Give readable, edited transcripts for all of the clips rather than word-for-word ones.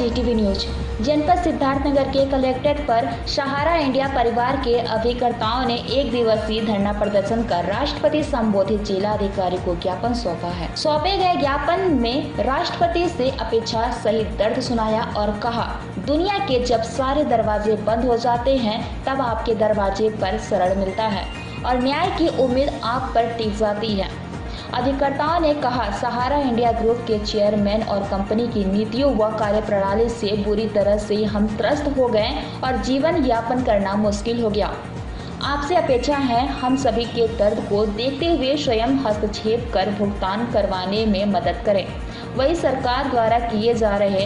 Zee TV news. जनपद सिद्धार्थनगर के collectorate पर सहारा इंडिया परिवार के अभिकर्ताओं ने एक दिवसीय धरना प्रदर्शन कर राष्ट्रपति संबोधित जिला अधिकारी को ज्ञापन सौंपा है। सौंपे गए ज्ञापन में राष्ट्रपति से अपेक्षा सहित दर्द सुनाया और कहा, दुनिया के जब सारे दरवाजे बंद हो जाते हैं तब आपके दरवाजे पर शरण मिलता है और न्याय की उम्मीद आप पर टिक जाती है। अधिकर्ताओं ने कहा, सहारा इंडिया ग्रुप के चेयरमैन और कंपनी की नीतियों व कार्यप्रणाली से बुरी तरह से हम त्रस्त हो गए और जीवन यापन करना मुश्किल हो गया। आपसे अपेक्षा है हम सभी के दर्द को देखते हुए स्वयं हस्तक्षेप कर भुगतान करवाने में मदद करें। वही सरकार द्वारा किए जा रहे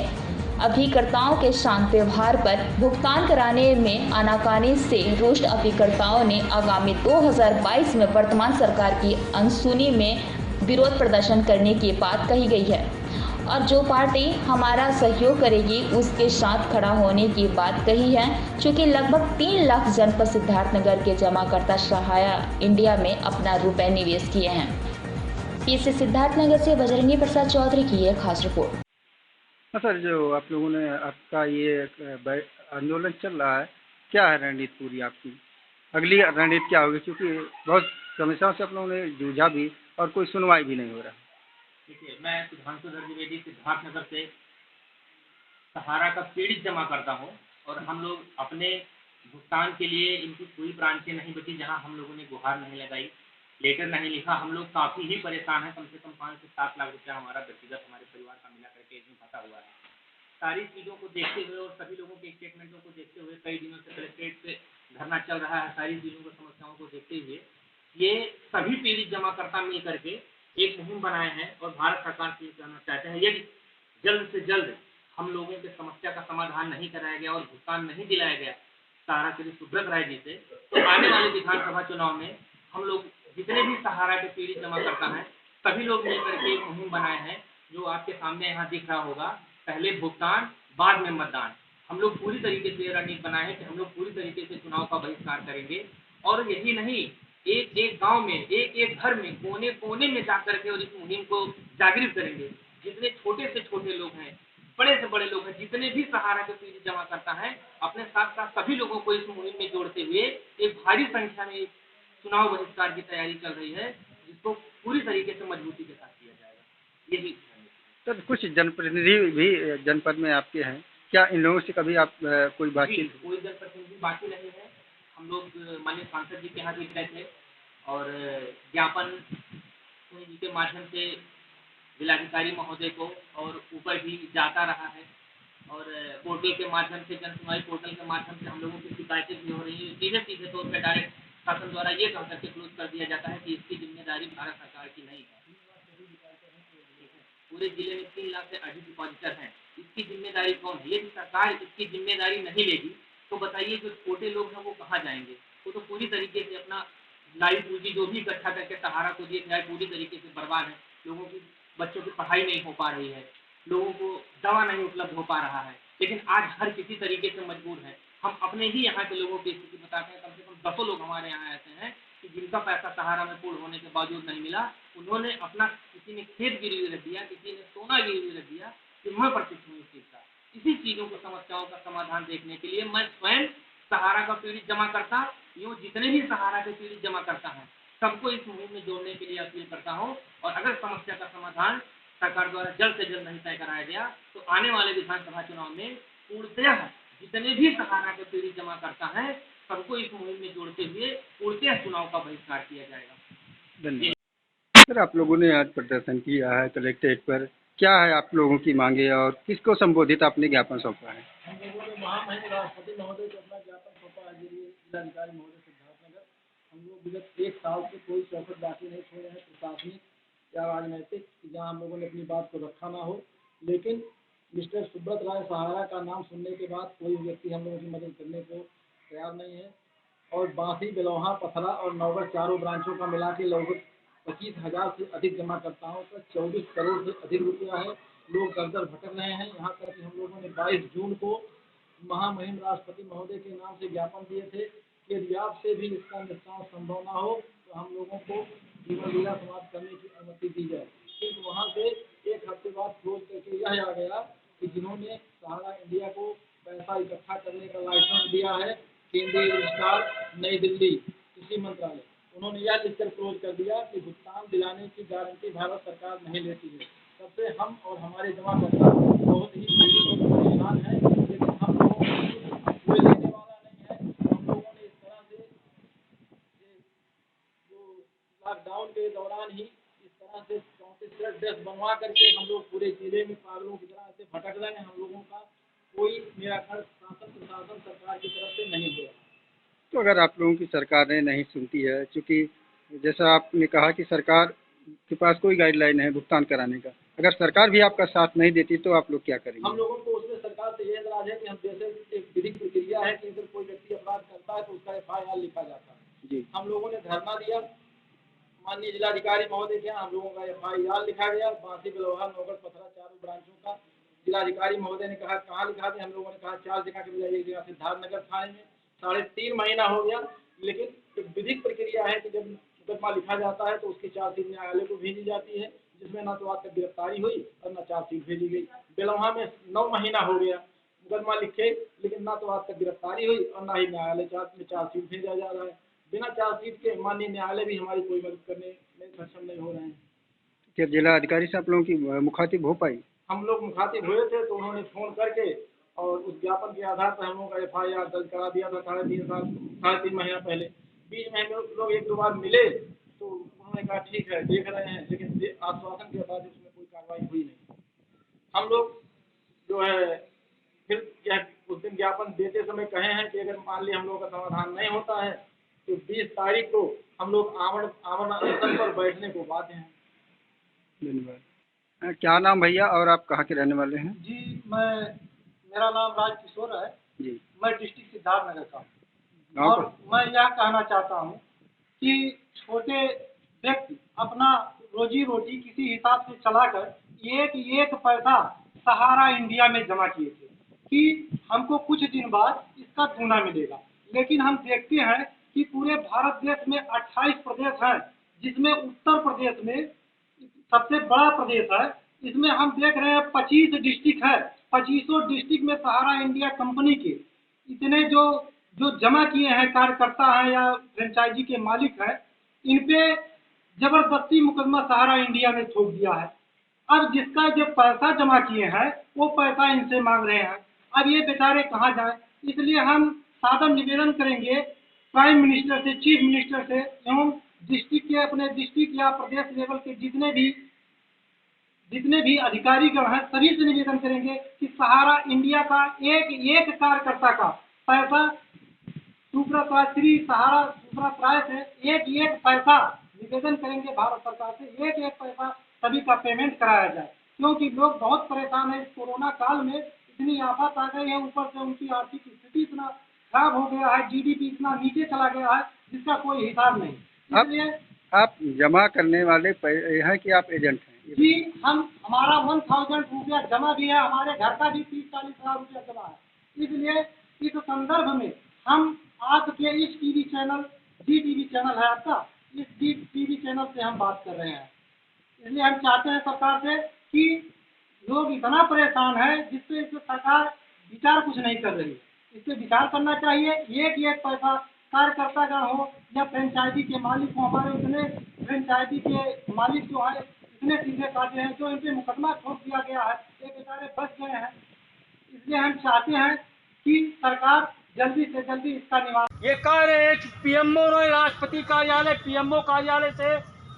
अभिकर्ताओं के शांत व्यवहार पर भुगतान कराने में आनाकानी से रुष्ट अभिकर्ताओं ने आगामी 2022 में वर्तमान सरकार की अनसुनी में विरोध प्रदर्शन करने की बात कही गई है और जो पार्टी हमारा सहयोग करेगी उसके साथ खड़ा होने की बात कही है। चूँकि लगभग 3 लाख जनपद सिद्धार्थनगर के जमाकर्ता सहारा इंडिया में अपना रुपए निवेश किए हैं। पीसी सिद्धार्थनगर से बजरंगी प्रसाद चौधरी की एक खास रिपोर्ट। हाँ सर, जो आप लोगों ने आपका ये आंदोलन चल रहा है, क्या है रणनीति पूरी आपकी? अगली रणनीति क्या होगी? क्योंकि बहुत समस्याओं से आप लोगों ने जूझा भी और कोई सुनवाई भी नहीं हो रहा। देखिए, मैं सुधांशु द्विवेदी सिद्धार्थनगर से सहारा का पीड़ित जमा करता हूँ और हम लोग अपने भुगतान के लिए इनकी कोई ब्रांचें नहीं बची जहाँ हम लोगों ने गुहार नहीं लगाई, लेटर नहीं लिखा। हम लोग काफ़ी ही परेशान हैं। कम से कम 5 से 7 लाख रुपया हमारा व्यक्तिगत हमारे परिवार का मिला करके इसमें फंसा हुआ है। सारी चीज़ों को देखते हुए और सभी लोगों के स्टेटमेंटों को देखते हुए कई दिनों से कलेक्ट्रेट पे धरना चल रहा है। सारी चीज़ों को समस्याओं को देखते हुए ये सभी पीड़ित जमाकर्ता मिल करके एक मुहिम बनाए हैं और भारत सरकार से कहना चाहते हैं, यदि जल्द से जल्द हम लोगों की समस्या का समाधान नहीं कराया गया और भुगतान नहीं दिलाया गया सहारा के सुब्रत राय जी से, तो आने वाले विधानसभा चुनाव में हम लोग जितने भी सहारा के पीड़ित जमाकर्ता हैं सभी लोग मिलकर के एक मुहिम बनाए हैं जो आपके सामने यहाँ दिख रहा होगा। पहले भुगतान, बाद में मतदान। हम लोग पूरी तरीके से रणनीति बनाए हैं कि हम लोग पूरी तरीके से चुनाव का बहिष्कार करेंगे और यही नहीं, एक एक गांव में, एक एक घर में, कोने कोने में जाकर के और इस मुहिम को जागृत करेंगे। जितने छोटे से छोटे लोग हैं, बड़े से बड़े लोग हैं, जितने भी सहारा के पीड़ित जमा करता है, अपने साथ साथ सभी लोगों को इस मुहिम में जोड़ते हुए एक भारी संख्या में चुनाव बहिष्कार की तैयारी चल रही है, जिसको पूरी तरीके से मजबूती के साथ किया जाएगा। यही सर, कुछ जनप्रतिनिधि भी जनपद में आपके हैं, क्या इन लोगों से कभी आप कोई बातचीत? कोई जनप्रतिनिधि बाकी नहीं है। हम लोग माननीय सांसद जी के यहाँ भी गए थे और ज्ञापन जी के माध्यम से जिलाधिकारी महोदय को और ऊपर भी जाता रहा है और पोर्टल के माध्यम से, जन सुनवाई पोर्टल के माध्यम से हम लोगों की शिकायतें भी हो रही है। सीधे तौर पर डायरेक्ट शासन द्वारा ये कह करके क्लोज कर दिया जाता है कि इसकी जिम्मेदारी भारत सरकार की नहीं है। पूरे जिले में 3 लाख से अधिक डिपॉजिटर हैं, इसकी जिम्मेदारी कौन है? यदि सरकार इसकी जिम्मेदारी नहीं लेगी तो बताइए जो छोटे लोग हैं वो कहाँ जाएंगे? वो तो पूरी तरीके से अपना लाइव पूंजी जो भी इकट्ठा करके सहारा को दिए जाए पूरी तरीके से बर्बाद है। लोगों की बच्चों की पढ़ाई नहीं हो पा रही है, लोगों को दवा नहीं उपलब्ध हो पा रहा है, लेकिन आज हर किसी तरीके से मजबूर है। हम अपने ही यहाँ के लोगों की स्थिति बताते हैं। कम से कम 10 लोग हमारे यहाँ ऐसे हैं कि जिनका पैसा सहारा में पूर्ण होने के बावजूद नहीं मिला। उन्होंने अपना, किसी ने खेत गिरवी रख दिया, किसी ने सोना गिरवी रख दिया, कि मैं प्रशिक्षण हूँ इस चीज़ का। इसी चीज़ों को, समस्याओं का समाधान देखने के लिए मैं स्वयं सहारा का पीड़ित जमा करता, यूँ जितने भी सहारा के पीड़ित जमा करता है सबको इस मुहिम में जोड़ने के लिए अपील करता हूँ। और अगर समस्या का समाधान सरकार द्वारा जल्द से जल्द नहीं तय कराया गया तो आने वाले विधानसभा चुनाव में पूर्णतः जितने भी सहारा के पीड़ित जमा करता है सबको इस मुहिम में जोड़ते हुए पूर्णतः चुनाव का बहिष्कार किया जाएगा। धन्यवाद। सर, आप लोगों ने आज प्रदर्शन किया है कलेक्ट्रेट पर, क्या है आप लोगों की मांगे और किसको संबोधित आपने ज्ञापन सौंपा है? हम लोगों ने महामहिम राष्ट्रपति महोदय को अपना ज्ञापन सौंपा है। जिलाधिकारी महोदय सिद्धार्थनगर, हम लोग विगत 1 साल से कोई चौखट बाकी नहीं छोड़े हैं, प्रशासनिक या राजनैतिक, जहाँ हम लोगों ने अपनी बात को रखा ना हो। लेकिन मिस्टर सुब्रत राय सहारा का नाम सुनने के बाद कोई व्यक्ति हम लोगों की मदद करने को तैयार नहीं है। और बांसी, बिलौहा, पथरा और नौगढ़ चारों ब्रांचों का मिला के लगभग 25,000 से अधिक जमाकर्ताओं का 24 करोड़ से अधिक रुपया है। लोग दर दर भटक रहे हैं। यहाँ तक कि हम लोगों ने 22 जून को महामहिम राष्ट्रपति महोदय के नाम से ज्ञापन दिए थे कि यदि आपसे भी इसका निस्तारण संभव ना हो तो हम लोगों को जीवन लीला समाप्त करने की अनुमति दी जाए। किंतु वहाँ से 1 हफ्ते बाद क्लोज करके यह आ गया कि जिन्होंने सहारा इंडिया को पैसा इकट्ठा करने का लाइसेंस दिया है केंद्रीय रजिस्ट्रार नई दिल्ली कृषि मंत्रालय, उन्होंने यह लिखकर क्लोज कर दिया कि भुगतान दिलाने की गारंटी भारत सरकार नहीं लेती है। तब से हम और हमारे जमाकर्ता बहुत ही परेशान हैं, लेकिन हम लोगों को कोई लेने वाला नहीं है। हम लोगों ने इस तरह से जो लॉकडाउन के दौरान ही इस तरह से 34 डेस्क बनवा करके हम लोग पूरे जिले में पागलों की तरह से भटक रहे हैं। हम लोगों का कोई निराकरण शासन प्रशासन सरकार की तरफ से नहीं हुआ। तो अगर आप लोगों की सरकार ने नहीं सुनती है, क्योंकि जैसा आपने कहा कि सरकार के पास कोई गाइडलाइन है भुगतान कराने का, अगर सरकार भी आपका साथ नहीं देती तो आप लोग क्या करेंगे? हम लोगों को उसमें सरकार से यह एतराज है कि हम जैसे एक विधिक प्रक्रिया है कि अगर कोई व्यक्ति अपराध करता है तो उसका FIR लिखा जाता है जी। हम लोगों ने धरना दिया माननीय जिलाधिकारी महोदय के यहाँ, हम लोगों का FIR लिखा गया बांसी बिलौहा नौगढ़ पथरा चारों ब्रांचों का। जिलाधिकारी महोदय ने कहा कहाँ लिखा दिया, हम लोगों ने कहा 4 जगह के बजाय 1 जगह सिद्धार्थनगर थाने में। 3.5 महीना हो गया, लेकिन एक विधिक प्रक्रिया है कि जब मुकदमा लिखा जाता है तो उसकी चार्जशीट न्यायालय को भेजी जाती है, जिसमें न तो आज तक गिरफ्तारी हुई और न चार्जशीट भेजी गई। बेलौहा में 9 महीना हो गया मुकदमा लिखे, लेकिन ना तो आज तक गिरफ्तारी हुई और ना ही न्यायालय में चार्जशीट भेजा जा रहा है। बिना चार्जशीट के माननीय न्यायालय भी हमारी कोई मदद करने में सक्षम नहीं हो रहे हैं। क्या जिला अधिकारी से आप लोगों की मुखातिब हो पाई? हम लोग मुखातिब हुए थे तो उन्होंने फोन करके और उस ज्ञापन के आधार पर हम लोगों का FIR दर्ज करा दिया था 3.5 महीना पहले। बीच में हम लोग 1-2 बार मिले तो उन्होंने कहा ठीक है देख रहे हैं, लेकिन आश्वासन के बाद उसमें कोई कार्रवाई हुई नहीं। हम लोग जो है फिर उस दिन ज्ञापन देते समय कहे हैं कि अगर मान लिया हम लोगों का समाधान नहीं होता है तो 20 तारीख को हम लोग आमरण अनशन पर बैठने को बाध्य हैं। धन्यवाद। क्या नाम भैया और आप कहाँ के रहने वाले हैं? जी मेरा नाम राज किशोर है जी। मैं डिस्ट्रिक्ट सिद्धार्थनगर का हूँ। गाँव और का? मैं यह कहना चाहता हूँ कि छोटे व्यक्ति अपना रोजी रोटी किसी हिसाब से चलाकर एक पैसा सहारा इंडिया में जमा किए थे कि हमको कुछ दिन बाद इसका दूना मिलेगा, लेकिन हम देखते हैं कि पूरे भारत देश में 28 प्रदेश हैं, जिसमें उत्तर प्रदेश में सबसे बड़ा प्रदेश है। इसमें हम देख रहे हैं 25 डिस्ट्रिक्ट है, 25 डिस्ट्रिक्ट में सहारा इंडिया कंपनी के इतने जो जमा किए हैं कार्यकर्ता हैं या फ्रेंचाइजी के मालिक हैं, इन पे जबरदस्ती मुकदमा सहारा इंडिया ने थोप दिया है। अब जिसका जो पैसा जमा किए हैं वो पैसा इनसे मांग रहे हैं, अब ये बेचारे कहाँ जाएं? इसलिए हम सादर निवेदन करेंगे प्राइम मिनिस्टर से, चीफ मिनिस्टर से एवं डिस्ट्रिक्ट के अपने डिस्ट्रिक्ट या प्रदेश लेवल के जितने भी अधिकारीगण हैं सभी से निवेदन करेंगे कि सहारा इंडिया का एक कार्यकर्ता का पैसा सुब्रताश्री सहारा सुब्रताय से एक पैसा निवेदन करेंगे भारत सरकार से एक पैसा सभी का पेमेंट कराया जाए, क्योंकि लोग बहुत परेशान है। इस कोरोना काल में इतनी आफत आ गई है, ऊपर से उनकी आर्थिक स्थिति इतना खराब हो गया है, GDP इतना नीचे चला गया है जिसका कोई हिसाब नहीं। इसलिए आप जमा करने वाले हैं कि आप एजेंट हैं? जी हमारा 1000 रुपया जमा भी है, हमारे घर का भी 30-40 हज़ार रुपया जमा है। इसलिए इस संदर्भ में हम आपके इस टीवी चैनल GTV चैनल है आपका, इस टीवी चैनल से हम बात कर रहे हैं। इसलिए हम चाहते हैं सरकार से कि लोग इतना परेशान है जिससे सरकार विचार कुछ नहीं कर रही, इस पर विचार करना चाहिए। एक पैसा कार्यकर्तागण हो या फ्रेंचाइजी के मालिक हो, हमारे इतने फ्रेंचाइजी के मालिक जो है इतने सीधे साधे हैं, जो इन पे मुकदमा ठोक दिया गया है, ये बेचारे बच गए हैं। इसलिए हम चाहते हैं कि सरकार जल्दी से जल्दी इसका निवारण। ये कह रहे हैं कि PMO राष्ट्रपति कार्यालय PMO कार्यालय से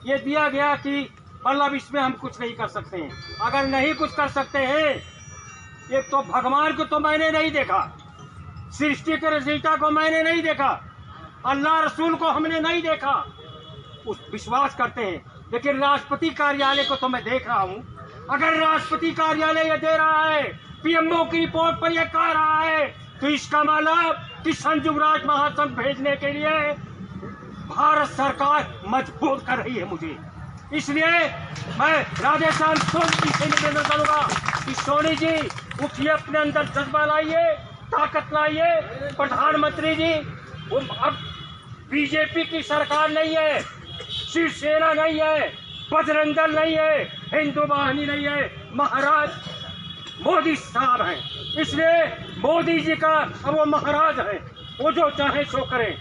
ये दिया गया कि मतलब इसमें हम कुछ नहीं कर सकते हैं। अगर नहीं कुछ कर सकते हैं, एक तो भगवान को तो मैंने नहीं देखा, सृष्टि के रचयिता को मैंने नहीं देखा, अल्लाह रसूल को हमने नहीं देखा, उस विश्वास करते हैं, लेकिन राष्ट्रपति कार्यालय को तो मैं देख रहा हूँ। अगर राष्ट्रपति कार्यालय ये दे रहा है, PMO की रिपोर्ट पर यह कह रहा है, तो इसका मतलब कि संयुक्त राष्ट्र महासंघ भेजने के लिए भारत सरकार मजबूर कर रही है मुझे। इसलिए मैं राधेश्याम सोनी जी से निवेदन करूंगा कि सोनी जी उठिए, अपने अंदर जज्बा लाइए, ताकत लाइए। प्रधानमंत्री जी अब बीजेपी की सरकार नहीं है, शिवसेना नहीं है, बजरंग दल नहीं है, हिंदू वाहिनी नहीं है, महाराज मोदी साहब हैं, इसलिए मोदी जी का अब वो महाराज है, वो जो चाहे सो करें।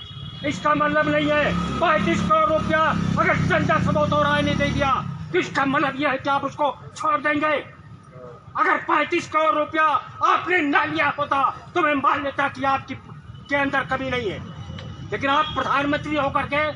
इसका मतलब नहीं है 35 करोड़ रुपया अगर चंदा सबोतो राय ने दे दिया तो इसका मतलब यह है कि आप उसको छोड़ देंगे। अगर 35 करोड़ रुपया आपने ना लिया होता तो मैं मान लेता कि आपकी के अंदर कमी नहीं है, लेकिन आप प्रधानमंत्री होकर के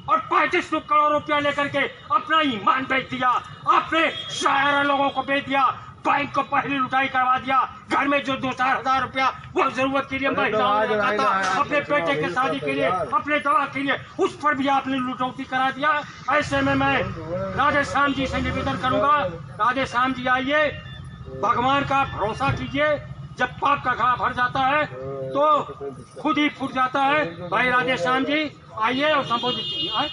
और 35 करोड़ रुपया लेकर के अपना ईमान बेच दिया, आपने सारे लोगों को बेच दिया, बैंक को पहली लुटाई करवा दिया, घर में जो 2-4 हजार रुपया वो जरूरत के लिए महिलाओं ने रखा था, अपने बेटे के शादी के लिए, अपने दवा के लिए, उस पर भी आपने लुटौती करा दिया। ऐसे में मैं राधेश्याम जी से निवेदन करूंगा, राधेश्याम जी आइए, भगवान का भरोसा कीजिए, जब पाप का घड़ा भर जाता है तो खुद ही फूट जाता है। भाई राधेश्याम जी आइए और संबोधित कीजिए।